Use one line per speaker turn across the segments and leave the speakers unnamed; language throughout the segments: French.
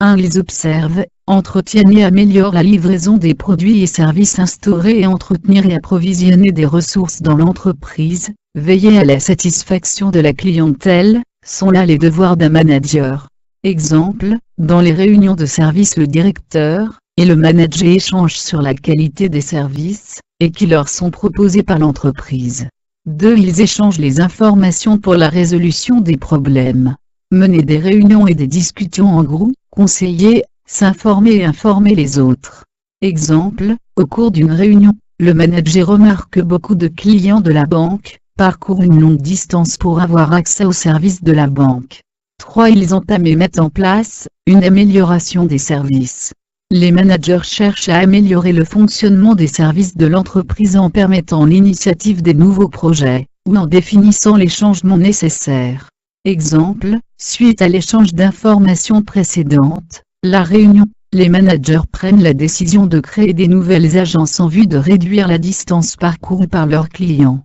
1. Ils observent, entretiennent et améliorent la livraison des produits et services instaurés et entretenir et approvisionner des ressources dans l'entreprise, veiller à la satisfaction de la clientèle, sont là les devoirs d'un manager. Exemple, dans les réunions de service le directeur et le manager échangent sur la qualité des services et qui leur sont proposés par l'entreprise. 2. Ils échangent les informations pour la résolution des problèmes. Mener des réunions et des discussions en groupe, conseiller, s'informer et informer les autres. Exemple, au cours d'une réunion, le manager remarque que beaucoup de clients de la banque parcourent une longue distance pour avoir accès aux services de la banque. 3. Ils entament et mettent en place une amélioration des services. Les managers cherchent à améliorer le fonctionnement des services de l'entreprise en permettant l'initiative des nouveaux projets, ou en définissant les changements nécessaires. Exemple, suite à l'échange d'informations précédentes, la réunion, les managers prennent la décision de créer des nouvelles agences en vue de réduire la distance parcourue par leurs clients.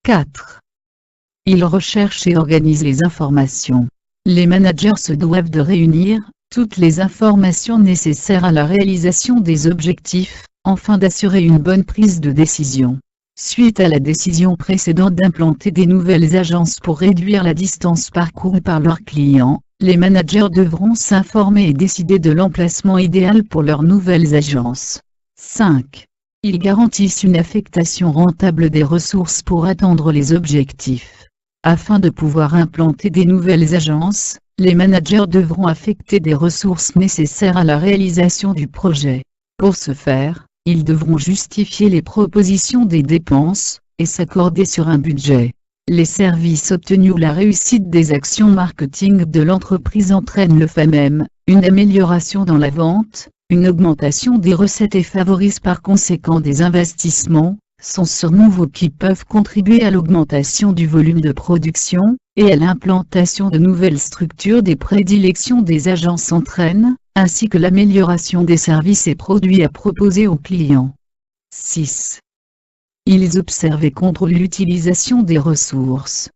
4. Ils recherchent et organisent les informations. Les managers se doivent de réunir toutes les informations nécessaires à la réalisation des objectifs, afin d'assurer une bonne prise de décision. Suite à la décision précédente d'implanter des nouvelles agences pour réduire la distance parcourue par leurs clients, les managers devront s'informer et décider de l'emplacement idéal pour leurs nouvelles agences. 5. Ils garantissent une affectation rentable des ressources pour atteindre les objectifs. Afin de pouvoir implanter des nouvelles agences, les managers devront affecter des ressources nécessaires à la réalisation du projet. Pour ce faire, ils devront justifier les propositions des dépenses, et s'accorder sur un budget. Les services obtenus ou la réussite des actions marketing de l'entreprise entraînent le fait même, une amélioration dans la vente, une augmentation des recettes et favorisent par conséquent des investissements, sont nouveaux qui peuvent contribuer à l'augmentation du volume de production, et à l'implantation de nouvelles structures. Des prédilections des agences entraînent, ainsi que l'amélioration des services et produits à proposer aux clients. 6. Ils observent et contrôlent l'utilisation des ressources.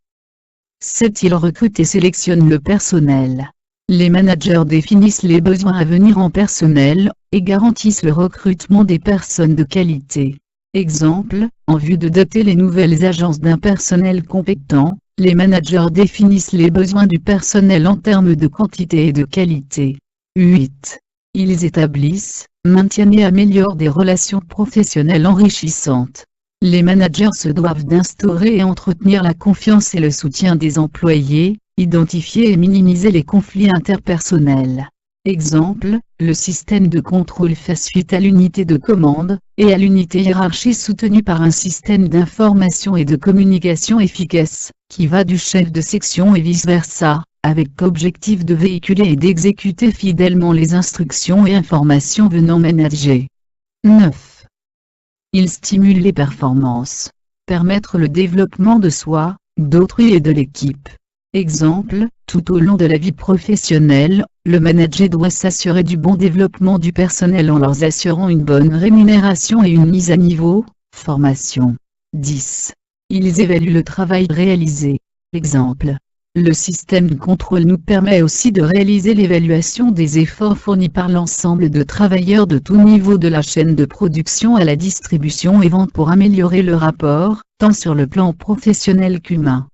7. Ils recrutent et sélectionnent le personnel. Les managers définissent les besoins à venir en personnel, et garantissent le recrutement des personnes de qualité. Exemple, en vue de doter les nouvelles agences d'un personnel compétent, les managers définissent les besoins du personnel en termes de quantité et de qualité. 8. Ils établissent, maintiennent et améliorent des relations professionnelles enrichissantes. Les managers se doivent d'instaurer et entretenir la confiance et le soutien des employés, identifier et minimiser les conflits interpersonnels. Exemple, le système de contrôle fait suite à l'unité de commande, et à l'unité hiérarchie soutenue par un système d'information et de communication efficace, qui va du chef de section et vice-versa, avec objectif de véhiculer et d'exécuter fidèlement les instructions et informations venant manager. 9. Il stimule les performances. Permettre le développement de soi, d'autrui et de l'équipe. Exemple, tout au long de la vie professionnelle, le manager doit s'assurer du bon développement du personnel en leur assurant une bonne rémunération et une mise à niveau, formation. 10. Ils évaluent le travail réalisé. Exemple. Le système de contrôle nous permet aussi de réaliser l'évaluation des efforts fournis par l'ensemble de travailleurs de tout niveau de la chaîne de production à la distribution et vente pour améliorer le rapport, tant sur le plan professionnel qu'humain.